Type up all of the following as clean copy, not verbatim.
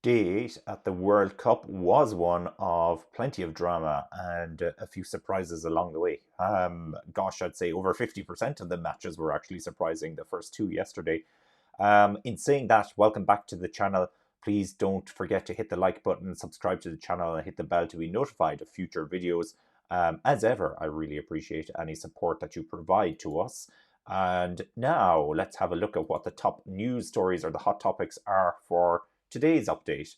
Day 8 at the World Cup was one of plenty of drama and a few surprises along the way. Gosh, I'd say over 50% of the matches were actually surprising, the first two yesterday. In saying that, welcome back to the channel. Please don't forget to hit the like button, subscribe to the channel, and hit the bell to be notified of future videos. As ever, I really appreciate any support that you provide to us. And now let's have a look at what the top news stories or the hot topics are for today's update.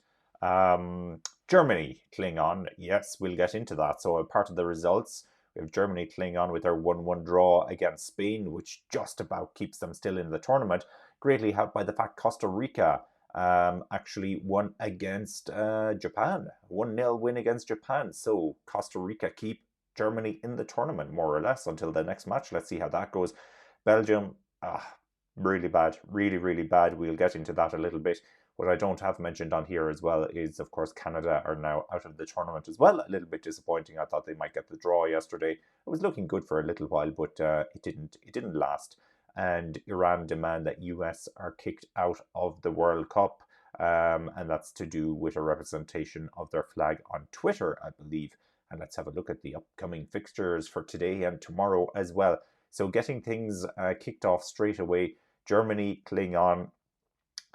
Germany cling on. Yes, we'll get into that. So, a part of the results, we have Germany cling on with their 1-1 draw against Spain, which just about keeps them still in the tournament. Greatly helped by the fact Costa Rica actually won against Japan. 1-0 win against Japan. So, Costa Rica keep Germany in the tournament, more or less, until the next match. Let's see how that goes. Belgium, really bad. Really, really bad. We'll get into that a little bit. What I don't have mentioned on here as well is, of course, Canada are now out of the tournament as well. A little bit disappointing. I thought they might get the draw yesterday. It was looking good for a little while, but it didn't last. And Iran demand that US are kicked out of the World Cup, and that's to do with a representation of their flag on Twitter, I believe. And let's have a look at the upcoming fixtures for today and tomorrow as well. So getting things kicked off straight away. Germany cling on.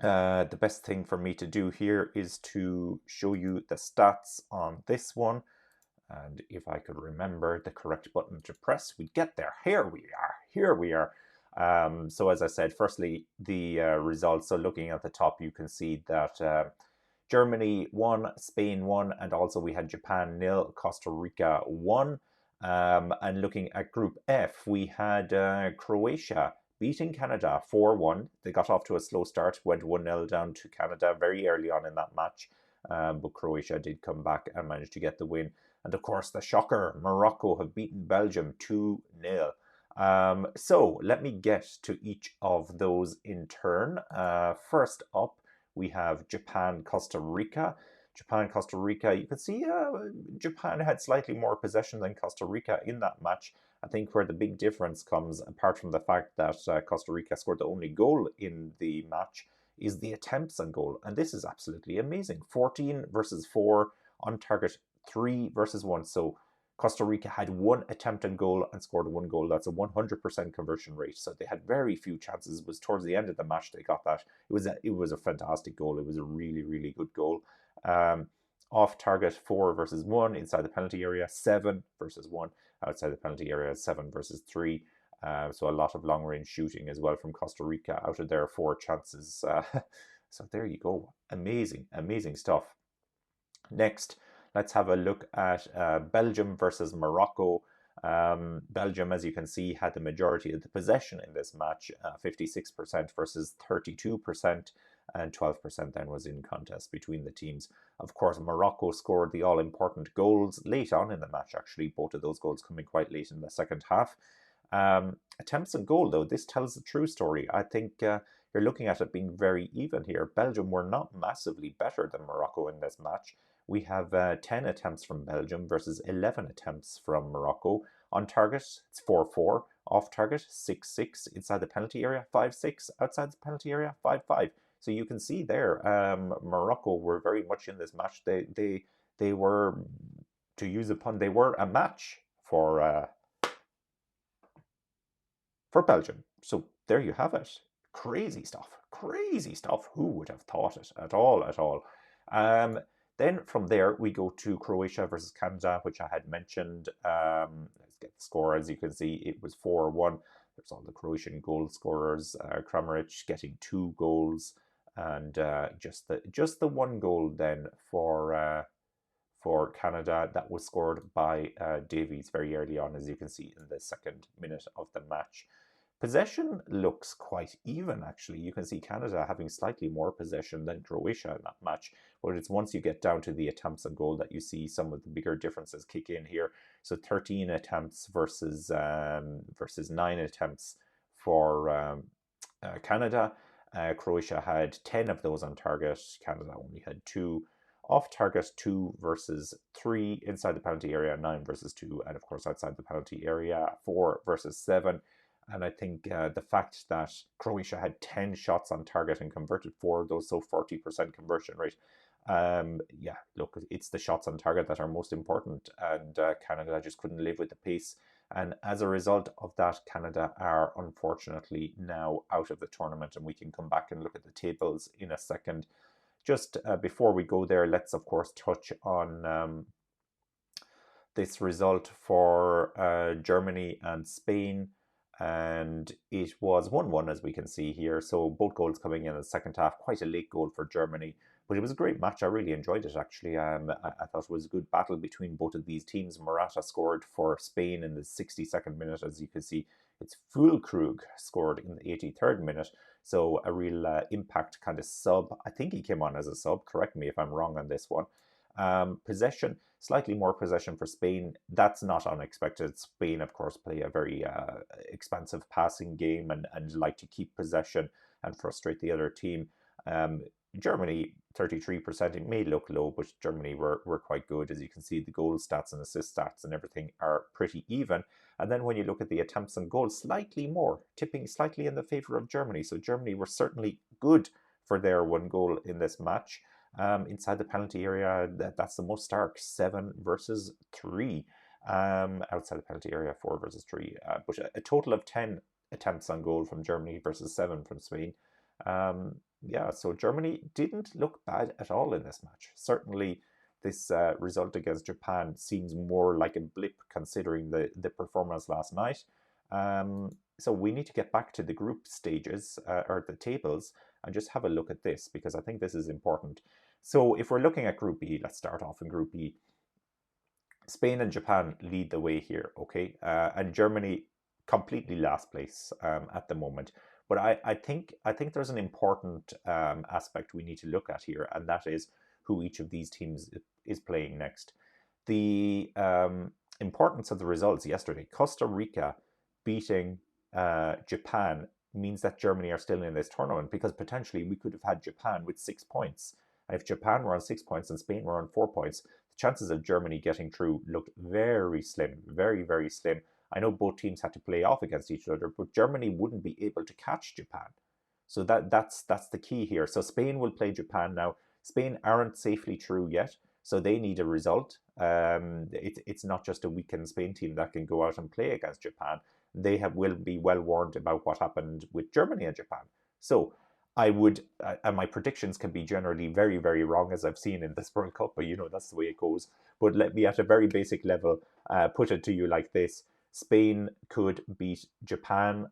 The best thing for me to do here is to show you the stats on this one. And if I could remember the correct button to press, we'd get there. Here we are. Here we are. So as I said, firstly, the results. So looking at the top, you can see that Germany won, Spain won, and also we had Japan 0, Costa Rica 1. And looking at Group F, we had Croatia beating Canada 4-1. They got off to a slow start, went 1-0 down to Canada very early on in that match. But Croatia did come back and managed to get the win. And of course, the shocker, Morocco have beaten Belgium 2-0. So let me get to each of those in turn. First up, we have Japan, Costa Rica. Japan, Costa Rica, you can see Japan had slightly more possession than Costa Rica in that match. I think where the big difference comes, apart from the fact that Costa Rica scored the only goal in the match, is the attempts on goal. And this is absolutely amazing. 14 versus 4, on target 3 versus 1. So Costa Rica had one attempt on goal and scored one goal. That's a 100% conversion rate. So they had very few chances. It was towards the end of the match they got that. It was a fantastic goal. It was a really, really good goal. Off target 4 versus 1, inside the penalty area 7 versus 1, outside the penalty area 7 versus 3. So a lot of long range shooting as well from Costa Rica out of their 4 chances. So there you go. Amazing, amazing stuff. Next, let's have a look at Belgium versus Morocco. Belgium, as you can see, had the majority of the possession in this match, 56% versus 32%. And 12% then was in contest between the teams. Of course, Morocco scored the all-important goals late on in the match, actually. Both of those goals coming quite late in the second half. Attempts on goal, though, this tells the true story. I think you're looking at it being very even here. Belgium were not massively better than Morocco in this match. We have 10 attempts from Belgium versus 11 attempts from Morocco. On target, it's 4-4. Off target, 6-6. Inside the penalty area, 5-6. Outside the penalty area, 5-5. So you can see there, Morocco were very much in this match. They were, to use a pun, they were a match for Belgium. So there you have it. Crazy stuff. Crazy stuff. Who would have thought it at all? At all. Then from there we go to Croatia versus Canada, which I had mentioned. Let's get the score. As you can see, it was 4-1. There's all the Croatian goal scorers. Kramaric getting 2 goals. And just the 1 goal then for Canada that was scored by Davies very early on, as you can see in the 2nd minute of the match. Possession looks quite even, actually. You can see Canada having slightly more possession than Croatia in that match, but it's once you get down to the attempts on goal that you see some of the bigger differences kick in here. So 13 attempts versus 9 attempts for Canada. Croatia had 10 of those on target. Canada only had 2. Off target, 2 versus 3. Inside the penalty area, 9 versus 2. And of course, outside the penalty area, 4 versus 7. And I think the fact that Croatia had 10 shots on target and converted 4 of those, so 40% conversion rate, Yeah, look, it's the shots on target that are most important, and Canada just couldn't live with the pace. And as a result of that, Canada are unfortunately now out of the tournament, and we can come back and look at the tables in a second. Just before we go there, let's of course touch on this result for Germany and Spain. And it was 1-1, as we can see here. So both goals coming in the second half. Quite a late goal for Germany. But it was a great match. I really enjoyed it, actually. I thought it was a good battle between both of these teams. Morata scored for Spain in the 62nd minute. As you can see, it's Füllkrug scored in the 83rd minute. So a real impact kind of sub. I think he came on as a sub. Correct me if I'm wrong on this one. Possession, slightly more possession for Spain. That's not unexpected. Spain, of course, play a very expansive passing game and like to keep possession and frustrate the other team. Germany, 33%. It may look low, but Germany were quite good. As you can see, the goal stats and assist stats and everything are pretty even. And then when you look at the attempts and goals, slightly more, tipping slightly in the favour of Germany. So Germany were certainly good for their one goal in this match. Inside the penalty area, that's the most stark, 7 versus 3. Outside the penalty area, 4 versus 3. But a total of 10 attempts on goal from Germany versus 7 from Spain. Yeah, so Germany didn't look bad at all in this match. Certainly, this result against Japan seems more like a blip considering the performance last night. So we need to get back to the group stages or the tables and just have a look at this because I think this is important. So if we're looking at Group B, let's start off in Group B. Spain and Japan lead the way here, okay? And Germany completely last place at the moment. But I think there's an important aspect we need to look at here, and that is who each of these teams is playing next. The importance of the results yesterday, Costa Rica beating Japan means that Germany are still in this tournament because potentially we could have had Japan with 6 points. And if Japan were on 6 points and Spain were on 4 points, the chances of Germany getting through looked very slim, very, very slim. I know both teams had to play off against each other, but Germany wouldn't be able to catch Japan. So that's the key here. So Spain will play Japan now. Spain aren't safely through yet, so they need a result. It's not just a weakened Spain team that can go out and play against Japan. They will be well warned about what happened with Germany and Japan. So I would, and my predictions can be generally very, very wrong, as I've seen in this World Cup, but that's the way it goes. But let me, at a very basic level, put it to you like this. Spain could beat Japan,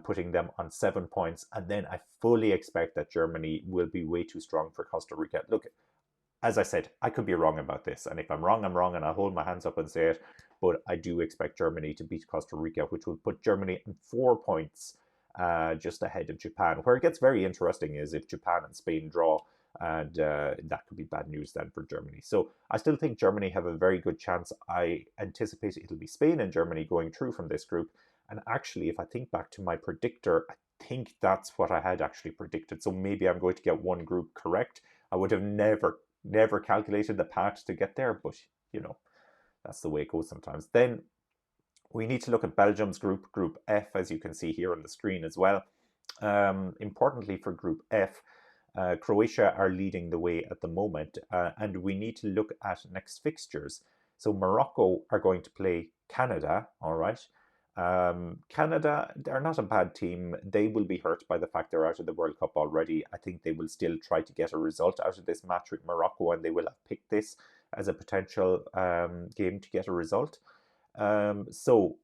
putting them on 7 points. And then I fully expect that Germany will be way too strong for Costa Rica. Look, as I said, I could be wrong about this. And if I'm wrong, I'm wrong, and I'll hold my hands up and say it. But I do expect Germany to beat Costa Rica, which will put Germany on 4 points just ahead of Japan. Where it gets very interesting is if Japan and Spain draw, and that could be bad news then for Germany. So I still think Germany have a very good chance. I anticipate it'll be Spain and Germany going through from this group. And actually, if I think back to my predictor, I think that's what I had actually predicted. So maybe I'm going to get one group correct. I would have never calculated the path to get there, but that's the way it goes sometimes. Then we need to look at Belgium's group, Group F, as you can see here on the screen as well. Importantly for Group F, Croatia are leading the way at the moment, and we need to look at next fixtures. So Morocco are going to play Canada, all right? Canada, they're not a bad team. They will be hurt by the fact they're out of the World Cup already. I think they will still try to get a result out of this match with Morocco, and they will have picked this as a potential game to get a result. So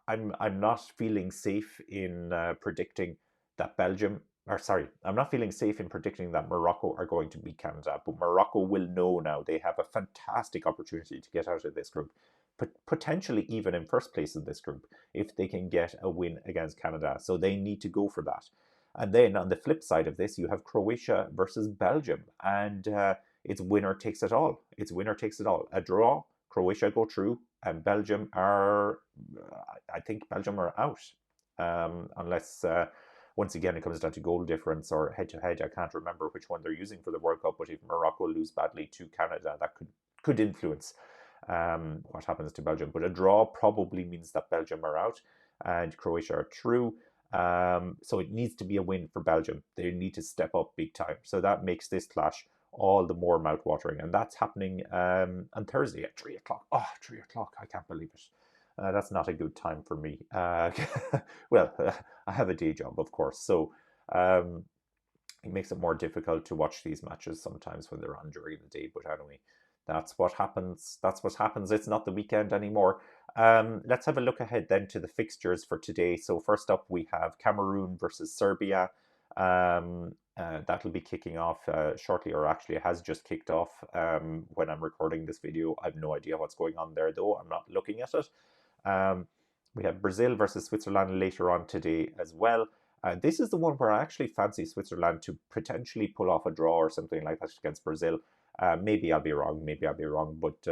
I'm not feeling safe in predicting that I'm not feeling safe in predicting that Morocco are going to beat Canada. But Morocco will know now they have a fantastic opportunity to get out of this group, potentially even in first place in this group if they can get a win against Canada. So they need to go for that. And then on the flip side of this, you have Croatia versus Belgium, and it's winner takes it all. It's winner takes it all. A draw, Croatia go through, and Belgium are, I think Belgium are out, unless once again it comes down to goal difference or head to head. I can't remember which one they're using for the World Cup, but if Morocco lose badly to Canada, that could influence what happens to Belgium. But a draw probably means that Belgium are out and Croatia are through. So it needs to be a win for Belgium. They need to step up big time. So that makes this clash all the more mouth-watering. And that's happening on Thursday at 3 o'clock. Oh, 3 o'clock, I can't believe it. That's not a good time for me. Well, I have a day job, of course, so um, it makes it more difficult to watch these matches sometimes when they're on during the day. But anyway, that's what happens. That's what happens. It's not the weekend anymore. Let's have a look ahead then to the fixtures for today. So first up, we have Cameroon versus Serbia. That'll be kicking off shortly, or actually it has just kicked off when I'm recording this video. I have no idea what's going on there, though. I'm not looking at it. We have Brazil versus Switzerland later on today as well. This is the one where I actually fancy Switzerland to potentially pull off a draw or something like that against Brazil. Maybe I'll be wrong, but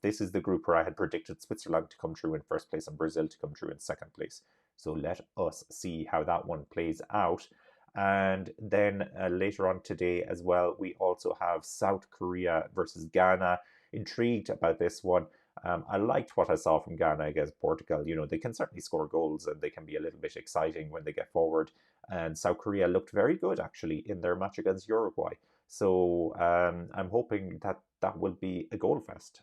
this is the group where I had predicted Switzerland to come through in first place and Brazil to come through in second place. So let us see how that one plays out. And then later on today as well, we also have South Korea versus Ghana. Intrigued about this one. I liked what I saw from Ghana against Portugal. You know, they can certainly score goals and they can be a little bit exciting when they get forward. And South Korea looked very good actually in their match against Uruguay. So I'm hoping that that will be a goal fest.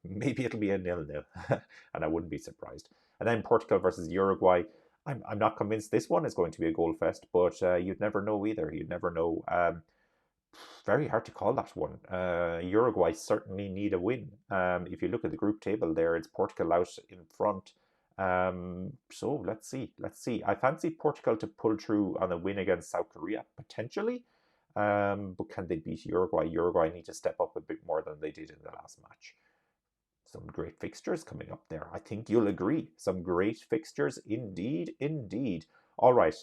Maybe it'll be a 0-0, and I wouldn't be surprised. And then Portugal versus Uruguay. I'm not convinced this one is going to be a goal fest, but you'd never know either. You'd never know. Very hard to call that one. Uruguay certainly need a win. If you look at the group table there, it's Portugal out in front. So let's see. Let's see. I fancy Portugal to pull through on a win against South Korea, potentially. But can they beat Uruguay? Uruguay need to step up a bit more than they did in the last match. Some great fixtures coming up there. I think you'll agree. Some great fixtures indeed, indeed. All right,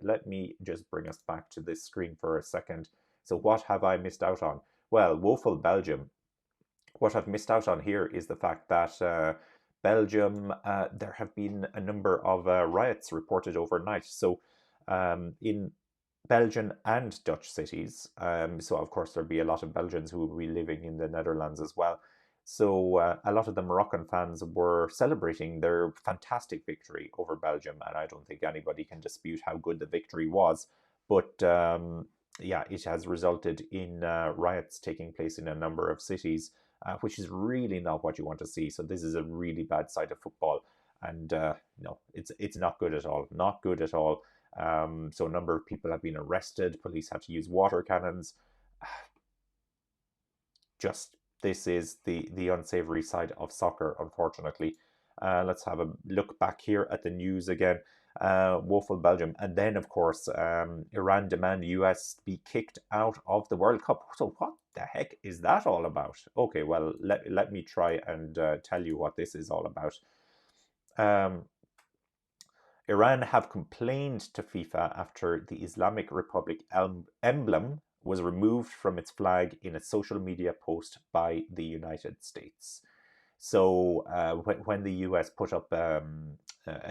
let me just bring us back to this screen for a second. So what have I missed out on? Well, woeful Belgium. What I've missed out on here is the fact that Belgium, there have been a number of riots reported overnight. So in Belgian and Dutch cities, so of course there'll be a lot of Belgians who will be living in the Netherlands as well. So a lot of the Moroccan fans were celebrating their fantastic victory over Belgium, and I don't think anybody can dispute how good the victory was. But yeah, it has resulted in riots taking place in a number of cities, which is really not what you want to see. So this is a really bad side of football, and no, it's not good at all. Not good at all. So a number of people have been arrested. Police had to use water cannons. Just this is the unsavory side of soccer, unfortunately. Let's have a look back here at the news again. Woeful Belgium. And then, of course, Iran demand the US be kicked out of the World Cup. So what the heck is that all about? Okay, well, let me try and tell you what this is all about. Iran have complained to FIFA after the Islamic Republic emblem was removed from its flag in a social media post by the United States. So when the US put up a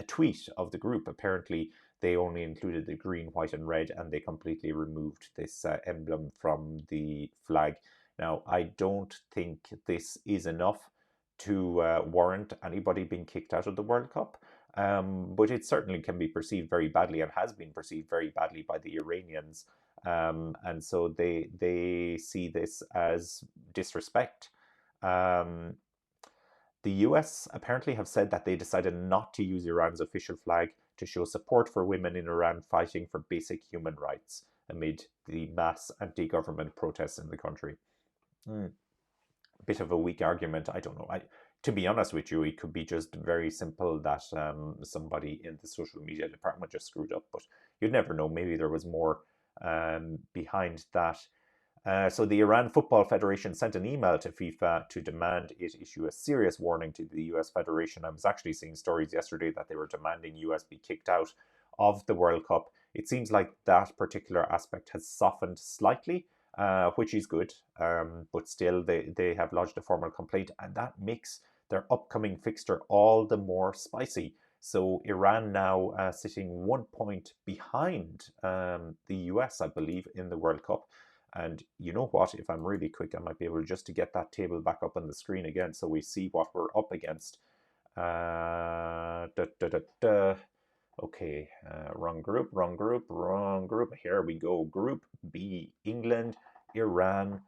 tweet of the group, apparently they only included the green, white, and red, and they completely removed this emblem from the flag. Now, I don't think this is enough to warrant anybody being kicked out of the World Cup. But it certainly can be perceived very badly and has been perceived very badly by the Iranians. And so they see this as disrespect. The US apparently have said that they decided not to use Iran's official flag to show support for women in Iran fighting for basic human rights amid the mass anti-government protests in the country. Bit of a weak argument. I don't know. To be honest with you, it could be just very simple that somebody in the social media department just screwed up, but you'd never know. Maybe there was more behind that. So the Iran Football Federation sent an email to FIFA to demand it issue a serious warning to the US Federation. I was actually seeing stories yesterday that they were demanding US be kicked out of the World Cup. It seems like that particular aspect has softened slightly, which is good, but still they have lodged a formal complaint, and that makes their upcoming fixture all the more spicy. So Iran now sitting 1 point behind the US, I believe, in the World Cup. And you know what? If I'm really quick, I might be able just to get that table back up on the screen again so we see what we're up against. Okay, wrong group. Here we go. Group B, England, Iran,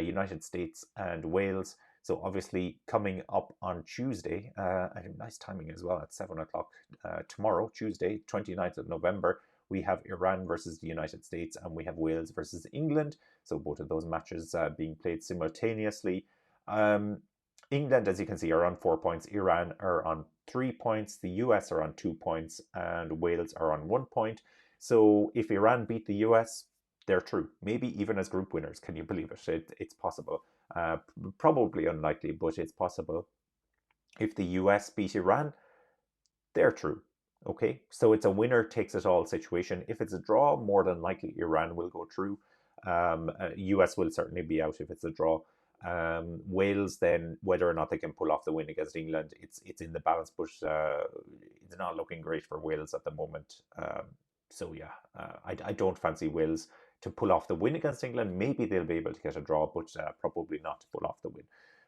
United States, and Wales. So obviously coming up on Tuesday, and nice timing as well at 7 o'clock tomorrow, Tuesday, 29th of November, we have Iran versus the United States and we have Wales versus England. So both of those matches being played simultaneously. England, as you can see, are on 4 points. Iran are on 3 points. The US are on 2 points. And Wales are on 1 point. So if Iran beat the US, they're through. Maybe even as group winners. Can you believe it? It's possible. Probably unlikely, but it's possible. If the US beat Iran, they're through. Okay, so it's a winner takes it all situation. If it's a draw, more than likely Iran will go through. US will certainly be out if it's a draw. Wales, then whether or not they can pull off the win against England, it's in the balance, but it's not looking great for Wales at the moment. So yeah, I don't fancy Wales to pull off the win against England. Maybe they'll be able to get a draw, but probably not to pull off the win.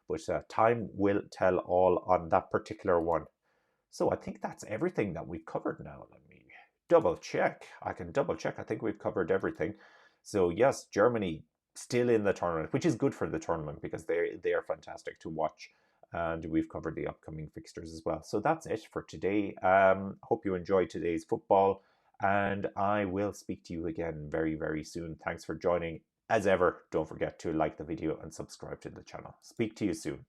But time will tell all on that particular one. So I think that's everything that we've covered now. Let me double check. I can double check. I think we've covered everything. So yes, Germany still in the tournament, which is good for the tournament because they are fantastic to watch. And we've covered the upcoming fixtures as well. So that's it for today. Hope you enjoyed today's football. And I will speak to you again very, very soon. Thanks for joining. As ever, don't forget to like the video and subscribe to the channel. Speak to you soon.